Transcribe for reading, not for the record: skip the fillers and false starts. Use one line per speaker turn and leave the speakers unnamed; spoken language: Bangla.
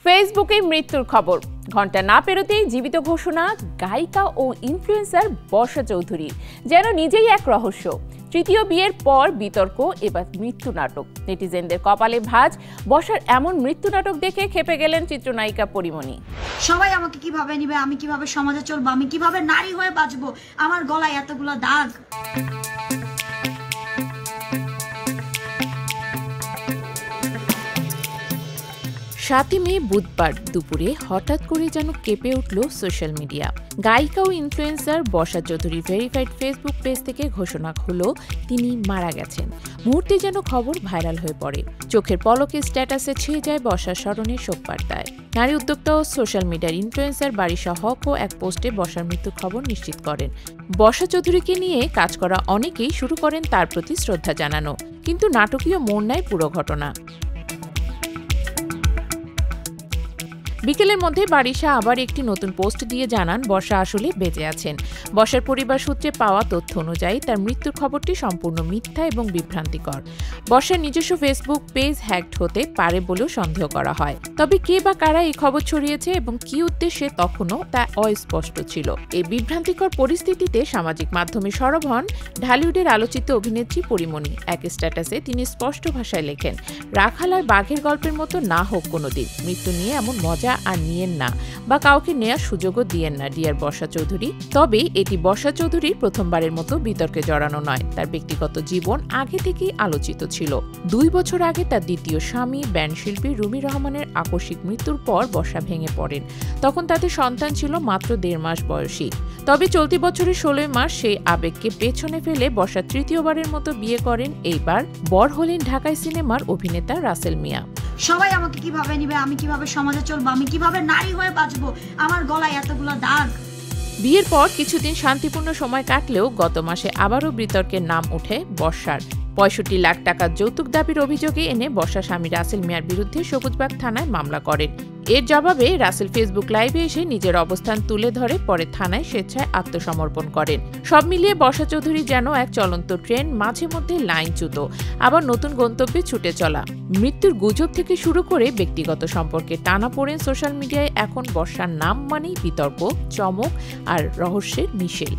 ফেসবুকে মৃত্যুর খবর ঘন্টা না পেরোতেই জীবিত ঘোষণা গায়িকা ও ইনফ্লুয়েন্সার বর্ষা চৌধুরী যেন নিজেই এক রহস্য। তৃতীয় বিয়ের পর বিতর্ক, এবার মৃত্যু নাটক। নেটিজেনদের কপালে ভাঁজ। বর্ষার এমন মৃত্যু নাটক দেখে খেপে গেলেন চিত্রনায়িকা পরিমণি।
সবাই আমাকে কিভাবে নিবে, আমি কিভাবে সমাজে চলবো, আমি কিভাবে নারী হয়ে বাঁচবো, আমার গলায় এতগুলো দাগ।
7 মে বুধবার দুপুরে হঠাৎ করে যেন কেঁপে উঠল সোশ্যাল মিডিয়া। গায়িকা ও ইনফ্লুয়েন্সার বর্ষা চৌধুরীর ভেরিফাইড ফেসবুক পেজ থেকে ঘোষণা হলো তিনি মারা গেছেন। মুহূর্তে যেন খবর ভাইরাল হয়ে পড়ে। চোখের পলকে স্ট্যাটাসে ছেয়ে যায় বর্ষার স্মরণে শোকবার্তায়। নারী উদ্যোক্তা ও সোশ্যাল মিডিয়ার ইনফ্লুয়েন্সার বারিশা হকও এক পোস্টে বর্ষার মৃত্যুর খবর নিশ্চিত করেন। বর্ষা চৌধুরীকে নিয়ে কাজ করা অনেকেই শুরু করেন তার প্রতি শ্রদ্ধা জানানো, কিন্তু নাটকীয় মোড় নেয় পুরো ঘটনা। বিকেলের মধ্যে বারিশা আবার একটি নতুন পোস্ট দিয়ে জানান বর্ষা আসলে বেঁচে আছেন। বর্ষার পরিবার সূত্রে পাওয়া তথ্য অনুযায়ী তার মৃত্যুর খবরটি সম্পূর্ণ মিথ্যা এবং বিভ্রান্তিকর। বর্ষার নিজস্ব ফেসবুক পেজ হ্যাকড হতে পারে বলেও সন্দেহ করা হয়। তবে কে বা কারা এই খবর ছড়িয়েছে এবং কী উদ্দেশ্যে তখনও তা অস্পষ্ট ছিল। এই বিভ্রান্তিকর পরিস্থিতিতে সামাজিক মাধ্যমে সরব হন ঢালিউডের আলোচিত অভিনেত্রী পরিমণি। এক স্ট্যাটাসে তিনি স্পষ্ট ভাষায় লেখেন, রাখাল আর বাঘের গল্পের মতো না হোক কোনোদিন। মৃত্যু নিয়ে এমন মজা আর নিয়েন না বা কাউকে নেয়ার সুযোগও দিয়েন না ডিয়ার বর্ষা চৌধুরী। তবে এটি বর্ষা চৌধুরীর প্রথমবারের মতো বিতর্কে জড়ানো নয়। তার ব্যক্তিগত জীবন আগে থেকেই আলোচিত ছিল। 2 বছর আগে তার দ্বিতীয় স্বামী ব্যান্ড শিল্পী রুমি রহমানের আকস্মিক মৃত্যুর পর বর্ষা ভেঙে পড়েন। তখন তাদের সন্তান ছিল মাত্র 1.5 মাস বয়সী। তবে চলতি বছরের 16 মাস সেই আবেগকে পেছনে ফেলে বর্ষা তৃতীয়বারের মতো বিয়ে করেন। এইবার বর হলেন ঢাকাই সিনেমার অভিনেতা রাসেল মিয়া।
সবাই আমাকে কিভাবে নিবে, আমি কিভাবে সমাজে চলবো, আমি কিভাবে নারী হয়ে বাঁচবো, আমার গলায় এতগুলো দাগ।
বিয়ের পর কিছুদিন শান্তিপূর্ণ সময় কাটলেও গত মাসে আবারও বিতর্কের নাম ওঠে বর্ষার। 65 লাখ টাকা যৌতুক দাবির অভিযোগে এনে বর্ষা স্বামী রাসেল মিয়ার বিরুদ্ধে সবুজবাগ থানায় মামলা করেন। এর জবাবে রাসেল ফেসবুক লাইভে এসে নিজের অবস্থান তুলে ধরে পরে থানায় স্বেচ্ছায় আত্মসমর্পণ করেন। সব মিলিয়ে বর্ষা চৌধুরী যেন এক চলন্ত ট্রেন, মাঝে মধ্যে লাইনচ্যুত, আবার নতুন গন্তব্যে ছুটে চলা। মৃত্যুর গুজব থেকে শুরু করে ব্যক্তিগত সম্পর্কে টানাপোড়েন সোশ্যাল মিডিয়ায় এখন বর্ষার নাম মানেই বিতর্ক, চমক আর রহস্যের মিশেল।